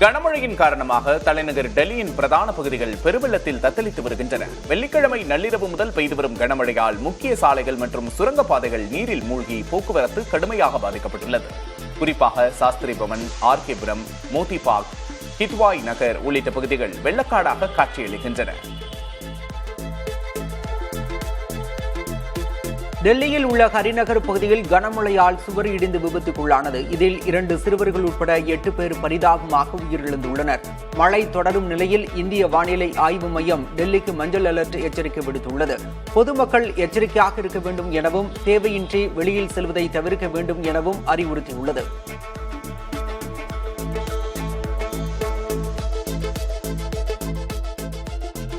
கனமழையின் காரணமாக தலைநகர் டெல்லியின் பிரதான பகுதிகள் பெருவெள்ளத்தில் தத்தளித்து வருகின்றன. வெள்ளிக்கிழமை நள்ளிரவு முதல் பெய்து வரும் கனமழையால் முக்கிய சாலைகள் மற்றும் சுரங்கப்பாதைகள் நீரில் மூழ்கி போக்குவரத்து கடுமையாக பாதிக்கப்பட்டுள்ளது. குறிப்பாக சாஸ்திரி பவன், ஆர்கேபுரம், மோதி பார்க், ஹித்வாய் நகர் உள்ளிட்ட பகுதிகள் வெள்ளக்காடாக காட்சியளிக்கின்றன. டெல்லியில் உள்ள ஹரிநகர் பகுதியில் கனமழையால் சுவர் இடிந்து விபத்துக்குள்ளானது. இதில் 2 சிறுவர்கள் உட்பட 8 பேர் பரிதாபமாக உயிரிழந்துள்ளனர். மழை தொடரும் நிலையில் இந்திய வானிலை ஆய்வு மையம் டெல்லிக்கு மஞ்சள் அலர்ட் எச்சரிக்கை விடுத்துள்ளது. பொதுமக்கள் எச்சரிக்கையாக இருக்க வேண்டும் எனவும் தேவையின்றி வெளியில் செல்வதை தவிர்க்க வேண்டும் எனவும் அறிவுறுத்தியுள்ளது.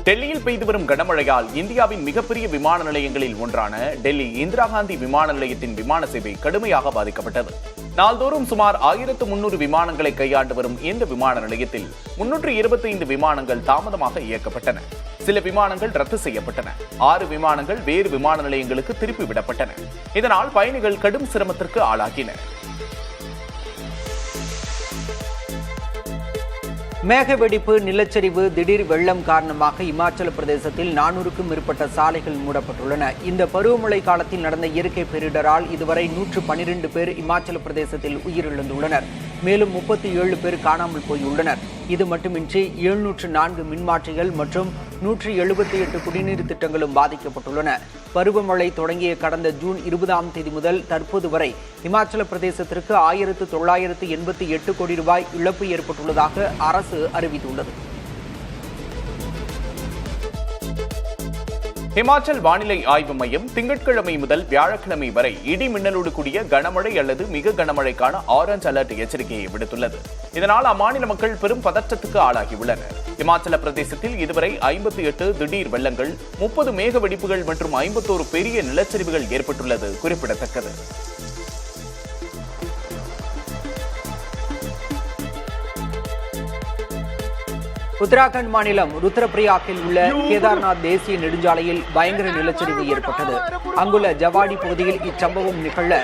டெல்லியில் பெய்து வரும் கனமழையால் இந்தியாவின் மிகப்பெரிய விமான நிலையங்களில் ஒன்றான டெல்லி இந்திரா காந்தி விமான நிலையத்தின் விமான சேவை கடுமையாக பாதிக்கப்பட்டது. நாள்தோறும் சுமார் 1300 விமானங்களை கையாண்டு வரும் இந்த விமான நிலையத்தில் 325 விமானங்கள் தாமதமாக இயக்கப்பட்டன. சில விமானங்கள் ரத்து செய்யப்பட்டன. 6 விமானங்கள் வேறு விமான நிலையங்களுக்கு திருப்பி விடப்பட்டன. இதனால் பயணிகள் கடும் சிரமத்திற்கு ஆளாகினர். மேக வெடிப்பு, நிலச்சரிவு, திடீர் வெள்ளம் காரணமாக இமாச்சல பிரதேசத்தில் 400க்கும் மேற்பட்ட சாலைகள் மூடப்பட்டுள்ளன. இந்த பருவமழை காலத்தில் நடந்த இயற்கை பேரிடரால் இதுவரை 112 பேர் இமாச்சல பிரதேசத்தில் உயிரிழந்துள்ளனர். மேலும் 37 பேர் காணாமல் போயுள்ளனர். இது மட்டுமின்றி 704 மின்மாற்றிகள் மற்றும் 178 குடிநீர் திட்டங்களும் பாதிக்கப்பட்டுள்ளன. பருவமழை தொடங்கிய கடந்த ஜூன் 20ஆம் தேதி முதல் தற்போது வரை இமாச்சல பிரதேசத்திற்கு 1988 கோடி ரூபாய் இழப்பு ஏற்பட்டுள்ளதாக அரசு அறிவித்துள்ளது. ஹிமாச்சல் வானிலை ஆய்வு மையம் திங்கட்கிழமை முதல் வியாழக்கிழமை வரை இடி மின்னலோடு கூடிய கனமழை அல்லது மிக கனமழைக்கான ஆரஞ்ச் அலர்ட் எச்சரிக்கையை விடுத்துள்ளது. இதனால் அம்மாநில மக்கள் பெரும் பதற்றத்துக்கு ஆளாகியுள்ளனர். இமாச்சல பிரதேசத்தில் இதுவரை 58 திடீர் வெள்ளங்கள், 30 மேக வெடிப்புகள் மற்றும் 51 பெரிய நிலச்சரிவுகள் ஏற்பட்டுள்ளது குறிப்பிடத்தக்கது. உத்தராகண்ட் மாநிலம் ருத்ரபிரயாக்கில் உள்ள கேதார்நாத் தேசிய நெடுஞ்சாலையில் பயங்கர நிலச்சரிவு ஏற்பட்டது. அங்குள்ள ஜவாடி பகுதியில் இச்சம்பவம் நிகழ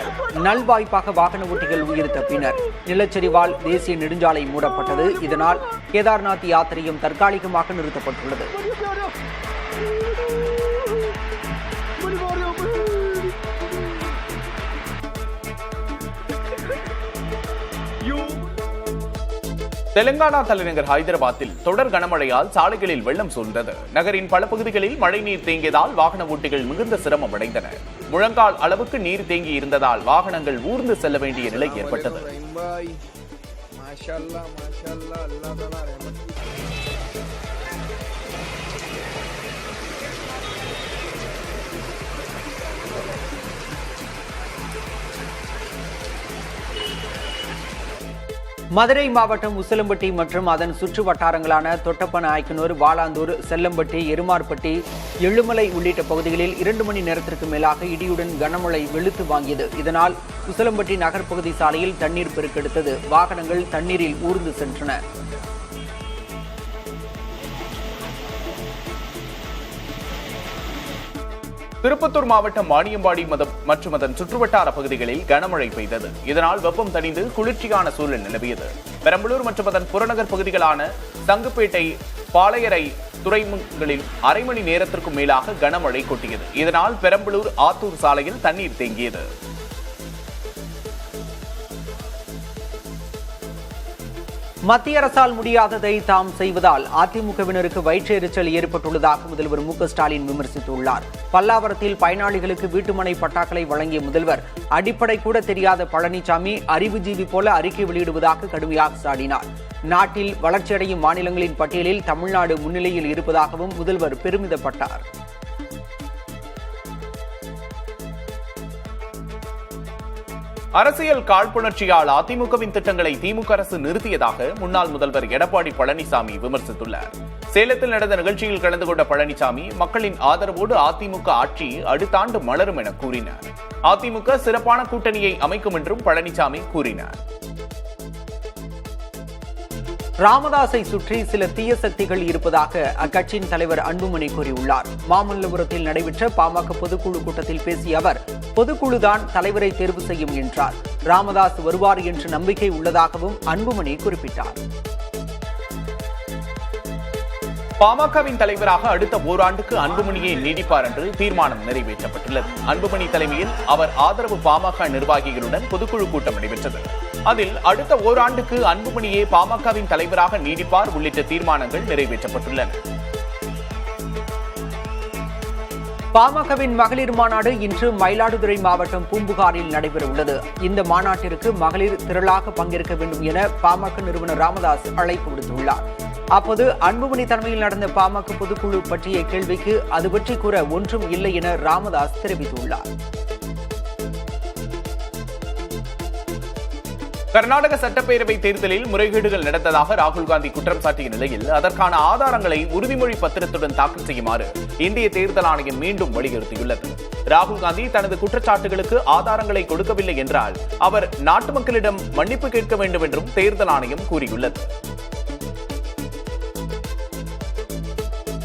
நல்வாய்ப்பாக வாகன ஓட்டிகள் உயிர் தப்பினர். நிலச்சரிவால் தேசிய நெடுஞ்சாலை மூடப்பட்டது. இதனால் கேதார்நாத் யாத்திரையும் தற்காலிகமாக நிறுத்தப்பட்டுள்ளது. தெலங்கானா தலைநகர் ஹைதராபாத்தில் தொடர் கனமழையால் சாலைகளில் வெள்ளம் சூழ்ந்தது. நகரின் பல பகுதிகளில் மழைநீர் தேங்கியதால் வாகன ஓட்டிகள் மிகுந்த சிரமம் அடைந்தனர். முழங்கால் அளவுக்கு நீர் தேங்கி இருந்ததால் வாகனங்கள் ஊர்ந்து செல்ல வேண்டிய நிலை ஏற்பட்டது. மதுரை மாவட்டம் உசிலம்பட்டி மற்றும் அதன் சுற்று வட்டாரங்களான தொட்டப்பநாயக்கனூர், வாலாந்தூர், செல்லம்பட்டி, எருமார்பட்டி, எழுமலை உள்ளிட்ட பகுதிகளில் 2 மணி நேரத்திற்கு மேலாக இடியுடன் கனமழை வெளுத்து வாங்கியது. இதனால் உசிலம்பட்டி நகர்ப்பகுதி சாலையில் தண்ணீர் பெருக்கெடுத்தது. வாகனங்கள் தண்ணீரில் ஊர்ந்து சென்றன. திருப்பத்தூர் மாவட்டம் வாணியம்பாடி மற்றும் அதன் சுற்றுவட்டார பகுதிகளில் கனமழை பெய்தது. இதனால் வெப்பம் தணிந்து குளிர்ச்சியான சூழல் நிலவியது. பெரம்பலூர் மற்றும் அதன் புறநகர் பகுதிகளான சங்குப்பேட்டை, பாளையரை துறைமுகங்களில் அரை மணி நேரத்திற்கும் மேலாக கனமழை கொட்டியது. இதனால் பெரம்பலூர் ஆத்தூர் சாலையில் தண்ணீர் தேங்கியது. மத்திய அரசால் முடியாததை தாம் செய்வதால் அதிமுகவினருக்கு வயிற்றெரிச்சல் ஏற்பட்டுள்ளதாக முதல்வர் மு.க.ஸ்டாலின் விமர்சித்துள்ளார். பல்லாவரத்தில் பயனாளிகளுக்கு வீட்டுமனை பட்டாக்களை வழங்கிய முதல்வர் அடிப்படை கூட தெரியாத பழனிசாமி அறிவுஜீவி போல அறிக்கை வெளியிடுவதாக கடுமையாக சாடினார். நாட்டில் வளர்ச்சியடையும் மாநிலங்களின் பட்டியலில் தமிழ்நாடு முன்னிலையில் இருப்பதாகவும் முதல்வர் பெருமிதப்பட்டார். அரசியல் காழ்ப்புணர்ச்சியால் அதிமுகவின் திட்டங்களை திமுக அரசு நிறுத்தியதாக முன்னாள் முதல்வர் எடப்பாடி பழனிசாமி விமர்சித்துள்ளார். சேலத்தில் நடந்த நிகழ்ச்சியில் கலந்து கொண்ட பழனிசாமி மக்களின் ஆதரவோடு அதிமுக ஆட்சி அடுத்த ஆண்டு மலரும் என கூறினார். அதிமுக சிறப்பான கூட்டணியை அமைக்கும் என்றும் பழனிசாமி கூறினார். ராமதாஸை சுற்றி சில தீய சக்திகள் இருப்பதாக அக்கட்சியின் தலைவர் அன்புமணி கூறியுள்ளார். மாமல்லபுரத்தில் நடைபெற்ற பாமக பொதுக்குழு கூட்டத்தில் பேசிய அவர், பொதுக்குழுதான் தலைவரை தேர்வு செய்யும் என்றார். ராமதாஸ் வருவார் என்ற நம்பிக்கை உள்ளதாகவும் அன்புமணி குறிப்பிட்டார். பாமகவின் தலைவராக அடுத்த ஓராண்டுக்கு அன்புமணியை நீடிப்பார் என்று தீர்மானம் நிறைவேற்றப்பட்டுள்ளது. அன்புமணி தலைமையில் அவர் ஆதரவு பாமக நிர்வாகிகளுடன் பொதுக்குழு கூட்டம் நடைபெற்றது. அதில் அடுத்த ஓராண்டுக்கு அன்புமணியே பாமகவின் தலைவராக நீடிப்பார் உள்ளிட்ட தீர்மானங்கள் நிறைவேற்றப்பட்டுள்ளன. பாமகவின் மகளிர் மாநாடு இன்று மயிலாடுதுறை மாவட்டம் பூம்புகாரில் நடைபெறவுள்ளது. இந்த மாநாட்டிற்கு மகளிர் திரளாக பங்கேற்க வேண்டும் என பாமக நிறுவனர் ராமதாஸ் அழைப்பு விடுத்துள்ளார். அப்போது அன்புமணி தலைமையில் நடந்த பாமக பொதுக்குழு பற்றிய கேள்விக்கு அது பற்றி கூற ஒன்றும் இல்லை என ராமதாஸ் தெரிவித்துள்ளார். கர்நாடக சட்டப்பேரவை தேர்தலில் முறைகேடுகள் நடந்ததாக ராகுல் காந்தி குற்றம் சாட்டிய நிலையில் அதற்கான ஆதாரங்களை உறுதிமொழி பத்திரத்துடன் தாக்கல் செய்யுமாறு இந்திய தேர்தல் ஆணையம் மீண்டும் வலியுறுத்தியுள்ளது. ராகுல் காந்தி தனது குற்றச்சாட்டுகளுக்கு ஆதாரங்களை கொடுக்கவில்லை என்றால் அவர் நாட்டு மக்களிடம் மன்னிப்பு கேட்க வேண்டும் என்றும் தேர்தல் ஆணையம் கூறியுள்ளது.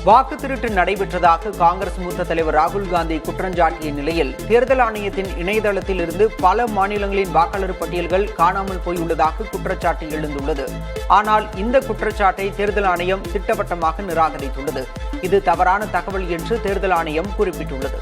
வாக்கு திருட்டு நடைபெற்றதாக காங்கிரஸ் மூத்த தலைவர் ராகுல் காந்தி குற்றஞ்சாட்டிய நிலையில் தேர்தல் ஆணையத்தின் இணையதளத்தில் இருந்து பல மாநிலங்களின் வாக்காளர் பட்டியல்கள் காணாமல் போயுள்ளதாக குற்றச்சாட்டு எழுந்துள்ளது. ஆனால் இந்த குற்றச்சாட்டை தேர்தல் ஆணையம் திட்டவட்டமாக நிராகரித்துள்ளது. இது தவறான தகவல் என்று தேர்தல் ஆணையம் குறிப்பிட்டுள்ளது.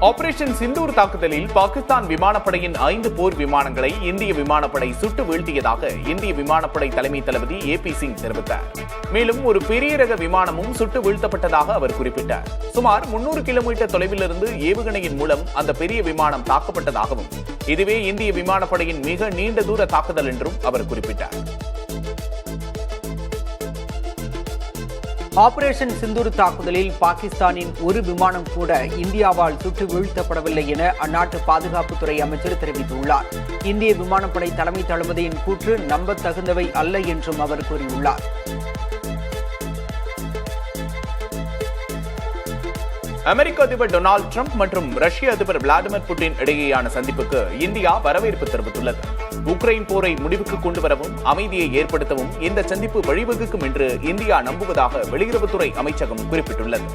ஆபரேஷன் சிந்தூர் தாக்குதலில் பாகிஸ்தான் விமானப்படையின் 5 போர் விமானங்களை இந்திய விமானப்படை சுட்டு வீழ்த்தியதாக இந்திய விமானப்படை தலைமை தளபதி AP சிங் தெரிவித்தார். மேலும் ஒரு பெரிய ரக விமானமும் சுட்டு வீழ்த்தப்பட்டதாக அவர் குறிப்பிட்டார். சுமார் 300 கிலோமீட்டர் தொலைவிலிருந்து ஏவுகணையின் மூலம் அந்த பெரிய விமானம் தாக்கப்பட்டதாகவும் இதுவே இந்திய விமானப்படையின் மிக நீண்ட தூர தாக்குதல் என்றும் அவர் குறிப்பிட்டார். ஆபரேஷன் சிந்தூர் தாக்குதலில் பாகிஸ்தானின் ஒரு விமானம் கூட இந்தியாவால் சுட்டு வீழ்த்தப்படவில்லை என அந்நாட்டு பாதுகாப்புத்துறை அமைச்சர் தெரிவித்துள்ளார். இந்திய விமானப்படை தலைமை தளபதியின் கூற்று நம்பத்தகுந்தவை அல்ல என்றும் அவர் கூறியுள்ளார். அமெரிக்க அதிபர் டொனால்டு டிரம்ப் மற்றும் ரஷ்ய அதிபர் விளாடிமிர் புட்டின் இடையேயான சந்திப்புக்கு இந்தியா வரவேற்பு தெரிவித்துள்ளது. உக்ரைன் போரை முடிவுக்கு கொண்டு வரவும் அமைதியை ஏற்படுத்தவும் இந்த சந்திப்பு வழிவகுக்கும் என்று இந்தியா நம்புவதாக வெளியுறவுத்துறை அமைச்சகம் குறிப்பிட்டுள்ளது.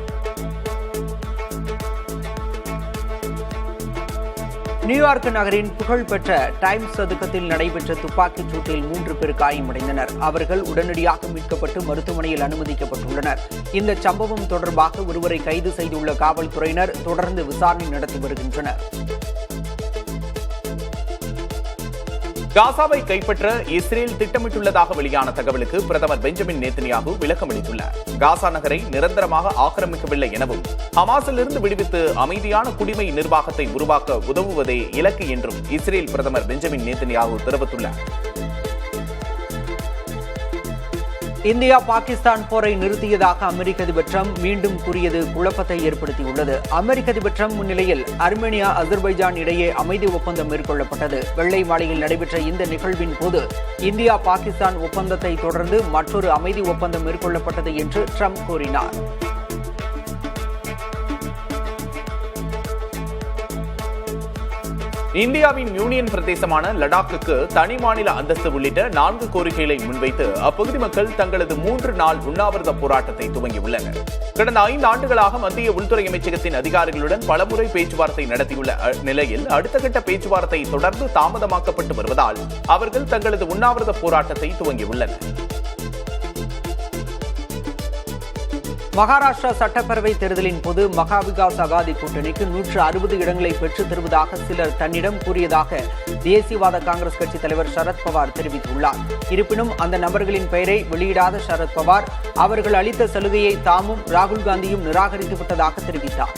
நியூயார்க் நகரின் புகழ்பெற்ற டைம்ஸ் சதுக்கத்தில் நடைபெற்ற துப்பாக்கிச் சூட்டில் 3 பேர் காயமடைந்தனர். அவர்கள் உடனடியாக மீட்கப்பட்டு மருத்துவமனையில் அனுமதிக்கப்பட்டுள்ளனர். இந்த சம்பவம் தொடர்பாக ஒருவரை கைது செய்துள்ள காவல்துறையினர் தொடர்ந்து விசாரணை நடத்தி வருகின்றனர். காசாவை கைப்பற்ற இஸ்ரேல் திட்டமிட்டுள்ளதாக வெளியான தகவலுக்கு பிரதமர் பெஞ்சமின் நேத்தன்யாகு விளக்கம் அளித்துள்ளார். காசா நகரை நிரந்தரமாக ஆக்கிரமிக்கவில்லை எனவும் ஹமாஸிலிருந்து விடுவித்து அமைதியான குடிமை நிர்வாகத்தை உருவாக்க உதவுவதே இலக்கு என்றும் இஸ்ரேல் பிரதமர் பெஞ்சமின் நேத்தன்யாகு தெரிவித்துள்ளார். இந்தியா பாகிஸ்தான் போரை நிறுத்தியதாக அமெரிக்க அதிபர் டிரம்ப் மீண்டும் கூறியது குழப்பத்தை ஏற்படுத்தியுள்ளது. அமெரிக்க அதிபர் டிரம்ப் முன்னிலையில் அர்மேனியா அசர்பைஜான் இடையே அமைதி ஒப்பந்தம் மேற்கொள்ளப்பட்டது. வெள்ளை மாளிகையில் நடைபெற்ற இந்த நிகழ்வின் போது இந்தியா பாகிஸ்தான் ஒப்பந்தத்தை தொடர்ந்து மற்றொரு அமைதி ஒப்பந்தம் மேற்கொள்ளப்பட்டது என்று டிரம்ப் கூறினார். இந்தியாவின் யூனியன் பிரதேசமான லடாக்குக்கு தனி மாநில அந்தஸ்து உள்ளிட்ட 4 கோரிக்கைகளை முன்வைத்து அப்பகுதி மக்கள் தங்களது 3 நாள் உண்ணாவிரத போராட்டத்தை துவங்கியுள்ளனர். கடந்த 5 ஆண்டுகளாக மத்திய உள்துறை அமைச்சகத்தின் அதிகாரிகளுடன் பலமுறை பேச்சுவார்த்தை நடத்தியுள்ள நிலையில் அடுத்த கட்ட பேச்சுவார்த்தை தொடர்ந்து தாமதமாக்கப்பட்டு வருவதால் அவர்கள் தங்களது உண்ணாவிரத போராட்டத்தை துவங்கியுள்ளனர். மகாராஷ்டிரா சட்டப்பேரவை தேர்தலின் போது மகா விகாஸ் அகாதி கூட்டணிக்கு 160 இடங்களை பெற்றுத் தருவதாக சிலர் தன்னிடம் கூறியதாக தேசியவாத காங்கிரஸ் கட்சி தலைவர் சரத்பவார் தெரிவித்துள்ளார். இருப்பினும் அந்த நபர்களின் பெயரை வெளியிடாத சரத்பவார் அவர்கள் அளித்த சலுகையை தாமும் ராகுல் காந்தியும் நிராகரித்துவிட்டதாக தெரிவித்தார்.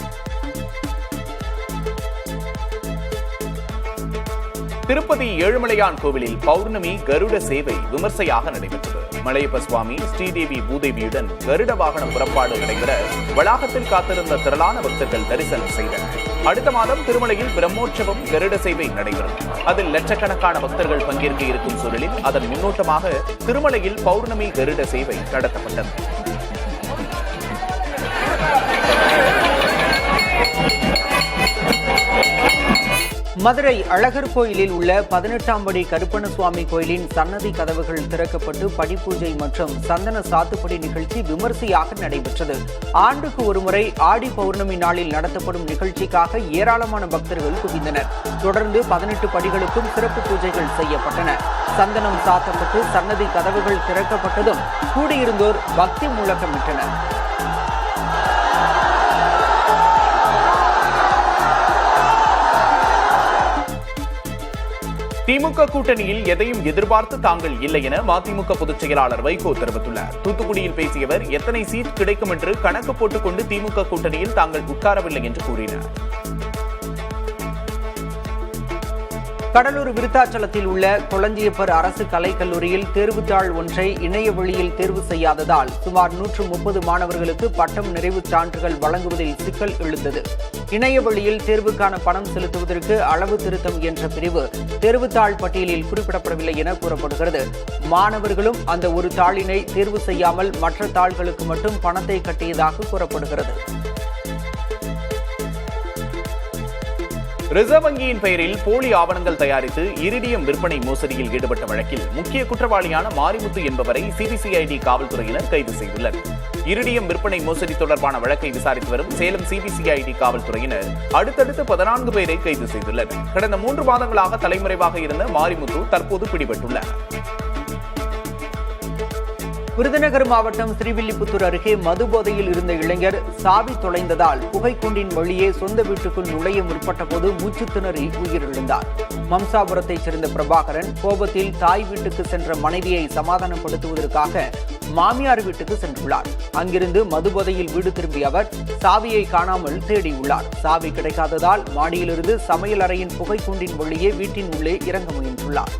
திருப்பதி ஏழுமலையான் கோவிலில் பௌர்ணமி கருட சேவை விமர்சையாக நடைபெற்றது. மலையப்ப சுவாமி ஸ்ரீதேவி பூதேவியுடன் கருட வாகன புறப்பாடு நடைபெற வளாகத்தில் காத்திருந்த திரளான பக்தர்கள் தரிசனம் செய்தனர். அடுத்த மாதம் திருமலையில் பிரம்மோற்சவம் கருட சேவை நடைபெறும். அதில் லட்சக்கணக்கான பக்தர்கள் பங்கேற்க இருக்கும் சூழலில் அதன் முன்னோட்டமாக திருமலையில் பௌர்ணமி கருட சேவை நடத்தப்பட்டது. மதுரை அழகர் கோயிலில் உள்ள 18ஆம் படி கருப்பணசுவாமி கோயிலின் சன்னதி கதவுகள் திறக்கப்பட்டு படிப்பூஜை மற்றும் சந்தன சாத்துப்படி நிகழ்ச்சி விமரிசையாக நடைபெற்றது. ஆண்டுக்கு ஒருமுறை ஆடி பௌர்ணமி நாளில் நடத்தப்படும் நிகழ்ச்சிக்காக ஏராளமான பக்தர்கள் குவிந்தனர். தொடர்ந்து 18 படிகளுக்கும் சிறப்பு பூஜைகள் செய்யப்பட்டன. சந்தனம் சாத்தப்பட்டு சன்னதி கதவுகள் திறக்கப்பட்டதும் கூடியிருந்தோர் பக்தி முழக்கமிட்டனர். திமுக கூட்டணியில் எதையும் எதிர்பார்த்து தாங்கள் இல்லை என மதிமுக பொதுச் செயலாளர் வைகோ தெரிவித்துள்ளார். தூத்துக்குடியில் பேசியவர் எத்தனை சீட் கிடைக்கும் என்று கணக்கு போட்டுக்கொண்டு திமுக கூட்டணியில் தாங்கள் உட்காரவில்லை என்று கூறினார். கடலூர் விருத்தாச்சலத்தில் உள்ள கொளஞ்சியப்பர் அரசு கலைக்கல்லூரியில் தேர்வுத்தாள் ஒன்றை இணைய வழியில் தேர்வு செய்யாததால் சுமார் 130 மாணவர்களுக்கு பட்டம் நிறைவுச் சான்றுகள் வழங்குவதில் சிக்கல் எழுந்தது. இணைய வழியில் தேர்வுக்கான பணம் செலுத்துவதற்கு அளவு திருத்தம் என்ற பிரிவு தேர்வுத்தாள் பட்டியலில் குறிப்பிடப்படவில்லை என கூறப்படுகிறது. மாணவர்களும் அந்த ஒரு தாளினை தேர்வு செய்யாமல் மற்ற தாள்களுக்கு மட்டும் பணத்தை கட்டியதாக கூறப்படுகிறது. ரிசர்வ் வங்கியின் பெயரில் போலி ஆவணங்கள் தயாரித்து இரிடியம் விற்பனை மோசடியில் ஈடுபட்ட வழக்கில் முக்கிய குற்றவாளியான மாரிமுத்து என்பவரை சிபிசிஐடி காவல்துறையினர் கைது செய்துள்ளனர். இரிடியம் விற்பனை மோசடி தொடர்பான வழக்கை விசாரித்து வரும் சேலம் சிபிசிஐடி காவல்துறையினர் அடுத்தடுத்து 14 பேரை கைது செய்துள்ளனர். கடந்த 3 மாதங்களாக தலைமறைவாக இருந்த மாரிமுத்து தற்போது பிடிபட்டுள்ளார். விருதுநகர் மாவட்டம் ஸ்ரீவில்லிபுத்தூர் அருகே மது போதையில் இருந்த இளைஞர் சாவி தொலைந்ததால் புகைக்குண்டின் வழியே சொந்த வீட்டுக்குள் நுழைய முற்பட்ட போது மூச்சு திணறி உயிரிழந்தார். மம்சாபுரத்தைச் சேர்ந்த பிரபாகரன் கோபத்தில் தாய் வீட்டுக்கு சென்ற மனைவியை சமாதானப்படுத்துவதற்காக மாமியார் வீட்டுக்கு சென்றுள்ளார். அங்கிருந்து மது போதையில் வீடு திரும்பிய அவர் சாவியை காணாமல் தேடியுள்ளார். சாவி கிடைக்காததால் மாடியிலிருந்து சமையல் அறையின் புகைக்குண்டின் வழியே வீட்டின் உள்ளே இறங்க முயன்றுள்ளார்.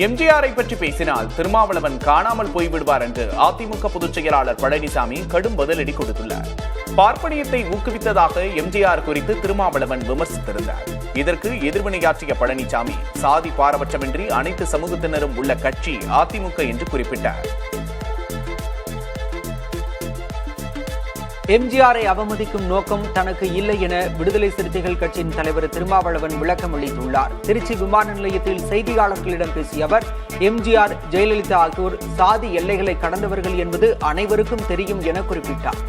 எம்ஜிஆரை பற்றி பேசினால் திருமாவளவன் காணாமல் போய்விடுவார் என்று அதிமுக பொதுச் செயலாளர் பழனிசாமி கடும் பதிலடி கொடுத்துள்ளார். பார்ப்பனியத்தை ஊக்குவித்ததாக எம்ஜிஆர் குறித்து திருமாவளவன் விமர்சித்திருந்தார். இதற்கு எதிர்வினையாற்றிய பழனிசாமி சாதி பாரபட்சமின்றி அனைத்து சமூகத்தினரும் உள்ள கட்சி அதிமுக என்று குறிப்பிட்டார். எம்ஜிஆரை அவமதிக்கும் நோக்கம் தனக்கு இல்லை என விடுதலை சிறுத்தைகள் கட்சியின் தலைவர் திருமாவளவன் விளக்கம் அளித்துள்ளார். திருச்சி விமான நிலையத்தில் செய்தியாளர்களிடம் பேசிய அவர் எம்ஜிஆர், ஜெயலலிதா ஆகியோர் சாதி எல்லைகளை கடந்தவர்கள் என்பது அனைவருக்கும் தெரியும் என குறிப்பிட்டார்.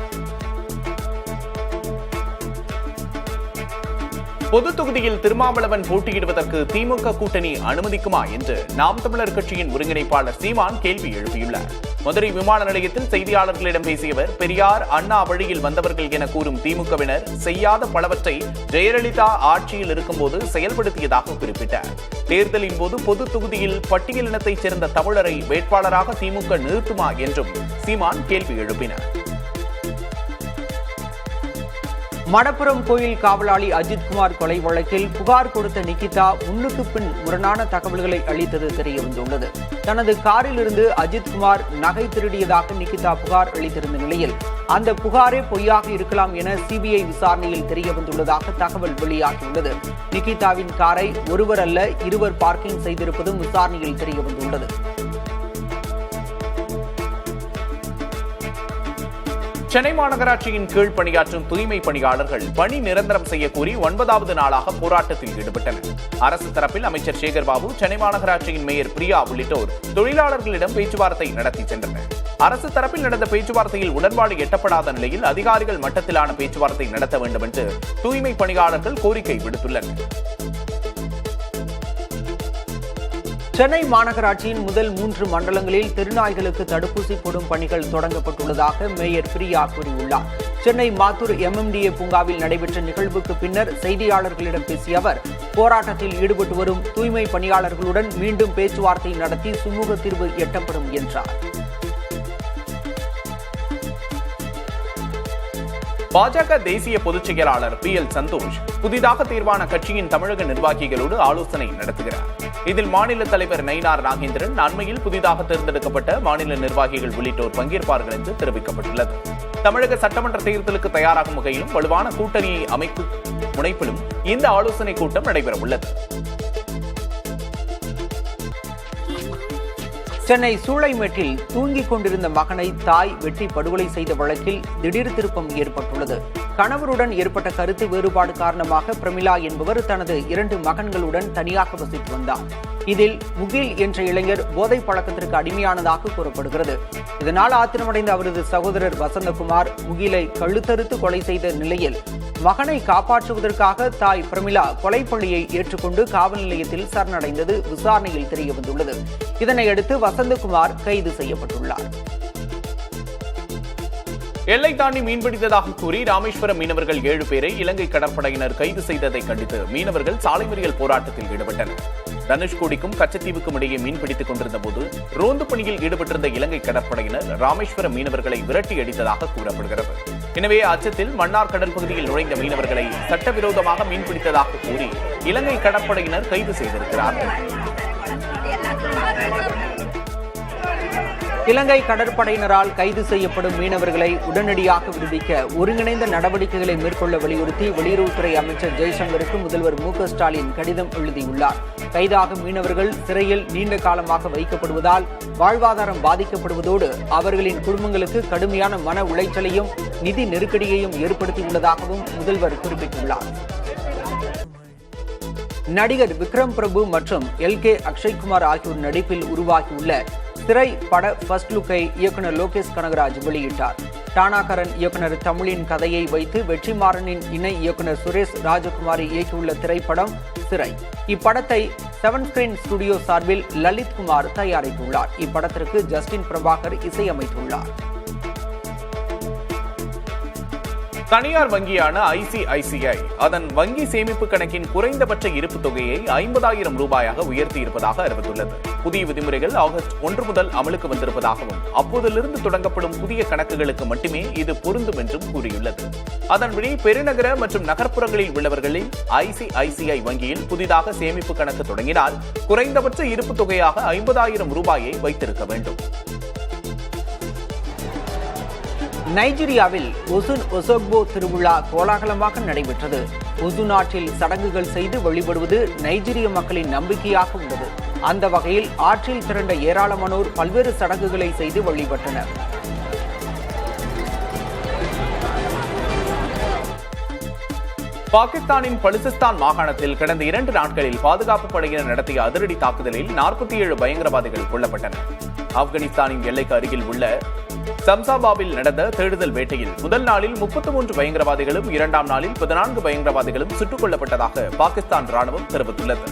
பொது தொகுதியில் திருமாவளவன் போட்டியிடுவதற்கு திமுக கூட்டணி அனுமதிக்குமா என்று நாம் தமிழர் கட்சியின் ஒருங்கிணைப்பாளர் சீமான் கேள்வி எழுப்பியுள்ளார். மதுரை விமான நிலையத்தில் செய்தியாளர்களிடம் பேசியவர் பெரியார், அண்ணா வழியில் வந்தவர்கள் என கூறும் திமுகவினர் செய்யாத பலவற்றை ஜெயலலிதா ஆட்சியில் இருக்கும்போது செயல்படுத்தியதாக குறிப்பிட்டார். தேர்தலின் போது பொது தொகுதியில் பட்டியலினத்தைச் சேர்ந்த தமிழரை வேட்பாளராக திமுக நிறுத்துமா என்றும் சீமான் கேள்வி எழுப்பினார். மடப்புரம் கோயில் காவலாளி அஜித்குமார் கொலை வழக்கில் புகார் கொடுத்த நிகிதா முன்னுக்கு பின் முரணான தகவல்களை அளித்தது தெரியவந்துள்ளது. தனது காரில் இருந்து அஜித்குமார் நகை திருடியதாக நிகிதா புகார் அளித்திருந்த நிலையில் அந்த புகாரே பொய்யாக இருக்கலாம் என சிபிஐ விசாரணையில் தெரியவந்துள்ளதாக தகவல் வெளியாகியுள்ளது. நிகிதாவின் காரை ஒருவர் அல்ல 2 பார்க்கிங் செய்திருப்பதும் விசாரணையில் தெரியவந்துள்ளது. சென்னை மாநகராட்சியின் கீழ் பணியாற்றும் தூய்மை பணியாளர்கள் பணி நிரந்தரம் செய்ய கோரி 9வது நாளாக போராட்டத்தில் ஈடுபட்டனர். அரசு தரப்பில் அமைச்சர் சேகர்பாபு, சென்னை மாநகராட்சியின் மேயர் பிரியா உள்ளிட்டோர் தொழிலாளர்களிடம் பேச்சுவார்த்தை நடத்தி சென்றனர். அரசு தரப்பில் நடந்த பேச்சுவார்த்தையில் உடன்பாடு எட்டப்படாத நிலையில் அதிகாரிகள் மட்டத்திலான பேச்சுவார்த்தை நடத்த வேண்டும் என்று தூய்மை பணியாளர்கள் கோரிக்கை விடுத்துள்ளனர். சென்னை மாநகராட்சியின் முதல் 3 மண்டலங்களில் தெருநாய்களுக்கு தடுப்பூசி போடும் பணிகள் தொடங்கப்பட்டுள்ளதாக மேயர் பிரியா கூறியுள்ளார். சென்னை மாத்தூர் MMDA பூங்காவில் நடைபெற்ற நிகழ்வுக்கு பின்னர் செய்தியாளர்களிடம் பேசிய அவர் போராட்டத்தில் ஈடுபட்டு வரும் தூய்மை பணியாளர்களுடன் மீண்டும் பேச்சுவார்த்தை நடத்தி சுமூக தீர்வு எட்டப்படும் என்றார். பாஜக தேசிய பொதுச் செயலாளர் PL சந்தோஷ் புதிதாக தேர்வான கட்சியின் தமிழக நிர்வாகிகளோடு ஆலோசனை நடத்துகிறார். இதில் மாநில தலைவர் நயினார் நாகேந்திரன், அண்மையில் புதிதாக தேர்ந்தெடுக்கப்பட்ட மாநில நிர்வாகிகள் உள்ளிட்டோர் பங்கேற்பார்கள் என்று தெரிவிக்கப்பட்டுள்ளது. தமிழக சட்டமன்ற தேர்தலுக்கு தயாராகும் வகையிலும் வலுவான கூட்டணியை அமைக்கும் முனைப்பிலும் இந்த ஆலோசனை கூட்டம் நடைபெறவுள்ளது. சென்னை சூளைமேட்டில் தூங்கிக் கொண்டிருந்த மகனை தாய் வெட்டி படுகொலை செய்த வழக்கில் திடீர் திருப்பம் ஏற்பட்டுள்ளது. கணவருடன் ஏற்பட்ட கருத்து வேறுபாடு காரணமாக பிரமிளா என்பவர் தனது 2 மகன்களுடன் தனியாக வசித்து வந்தார். இதில் முகில் என்ற இளைஞர் போதை பழக்கத்திற்கு அடிமையானதாக கூறப்படுகிறது. இதனால் ஆத்திரமடைந்த அவரது சகோதரர் வசந்தகுமார் முகிலை கழுத்தறுத்து கொலை செய்த நிலையில் மகனை காப்பாற்றுவதற்காக தாய் பிரமிளா கொலைப்பள்ளியை ஏற்றுக்கொண்டு காவல் நிலையத்தில் சரணடைந்தது விசாரணையில் தெரியவந்துள்ளது. இதனையடுத்து வசந்தகுமார் கைது செய்யப்பட்டுள்ளார். எல்லை தாண்டி மீன்பிடித்ததாக கூறி ராமேஸ்வரம் மீனவர்கள் 7 பேரை இலங்கை கடற்படையினர் கைது செய்ததை கண்டித்து மீனவர்கள் சாலை மறியல் போராட்டத்தில் ஈடுபட்டனர். தனுஷ்கோடிக்கும் கச்சத்தீவுக்கும் இடையே மீன்பிடித்துக் கொண்டிருந்த போது ரோந்து பணியில் ஈடுபட்டிருந்த இலங்கை கடற்படையினர் ராமேஸ்வரம் மீனவர்களை விரட்டி அடித்ததாக கூறப்படுகிறது. எனவே அச்சத்தில் மன்னார் கடல் பகுதியில் நுழைந்த மீனவர்களை சட்டவிரோதமாக மீன்பிடித்ததாக கூறி இலங்கை கடற்படையினர் கைது செய்திருக்கிறார்கள். இலங்கை கடற்படையினரால் கைது செய்யப்படும் மீனவர்களை உடனடியாக விடுவிக்க ஒருங்கிணைந்த நடவடிக்கைகளை மேற்கொள்ள வலியுறுத்தி வெளியுறவுத்துறை அமைச்சர் ஜெய்சங்கருக்கு முதல்வர் மு.க.ஸ்டாலின் கடிதம் எழுதியுள்ளார். கைதாகும் மீனவர்கள் சிறையில் நீண்ட காலமாக வைக்கப்படுவதால் வாழ்வாதாரம் பாதிக்கப்படுவதோடு அவர்களின் குடும்பங்களுக்கு கடுமையான மன உளைச்சலையும் நிதி நெருக்கடியையும் ஏற்படுத்தியுள்ளதாகவும் முதல்வர் குறிப்பிட்டுள்ளார். நடிகர் விக்ரம் பிரபு மற்றும் எல்.கே. அக்ஷய்குமார் ஆகியோர் நடிப்பில் உருவாகியுள்ள திரை பட ஃபர்ஸ்ட் லுக்கை இயக்குனர் லோகேஷ் கனகராஜ் வெளியிட்டார். டானாகரன் இயக்குனர் தமிழின் கதையை வைத்து வெற்றிமாறனின் இணை இயக்குனர் சுரேஷ் ராஜகுமாரி இயக்கியுள்ள திரைப்படம் சிறை. இப்படத்தை 7 ஸ்கிரீன் ஸ்டுடியோ சார்பில் லலித் குமார் தயாரித்துள்ளார். இப்படத்திற்கு ஜஸ்டின் பிரபாகர் இசையமைத்துள்ளார். தனியார் வங்கியான ஐசிஐசிஐ அதன் வங்கி சேமிப்பு கணக்கின் குறைந்தபட்ச இருப்பு தொகையை 50,000 ரூபாயாக உயர்த்தி இருப்பதாக அறிவித்துள்ளது. புதிய விதிமுறைகள் ஆகஸ்ட் 1 முதல் அமலுக்கு வந்திருப்பதாகவும் அப்போதிலிருந்து தொடங்கப்படும் புதிய கணக்குகளுக்கு மட்டுமே இது பொருந்தும் என்றும் கூறியுள்ளது. அதன்படி பெருநகர மற்றும் நகர்ப்புறங்களில் உள்ளவர்களில் ஐசிஐசிஐ வங்கியில் புதிதாக சேமிப்பு கணக்கு தொடங்கினால் குறைந்தபட்ச இருப்பு தொகையாக 50,000 ரூபாயை வைத்திருக்க வேண்டும். நைஜீரியாவில் ஒசுன் ஒசோக்போ திருவிழா கோலாகலமாக நடைபெற்றது. ஒசு நாட்டில் சடங்குகள் செய்து வழிபடுவது நைஜீரிய மக்களின் நம்பிக்கையாக உள்ளது. அந்த வகையில் ஆற்றில் திரண்ட ஏராளமானோர் பல்வேறு சடங்குகளை செய்து வழிபட்டனர். பாகிஸ்தானின் பலுசிஸ்தான் மாகாணத்தில் கடந்த 2 நாட்களில் பாதுகாப்பு படையினர் நடத்திய அதிரடி தாக்குதலில் 47 பயங்கரவாதிகள் கொல்லப்பட்டனர். ஆப்கானிஸ்தானின் எல்லைக்கு அருகில் உள்ள சம்சாபாவில் நடந்த தேடுதல் வேட்டையில் முதல் நாளில் 33 பயங்கரவாதிகளும் 2ஆம் நாளில் 14 பயங்கரவாதிகளும் சுட்டுக் கொல்லப்பட்டதாக பாகிஸ்தான் ராணுவம் தெரிவித்துள்ளது.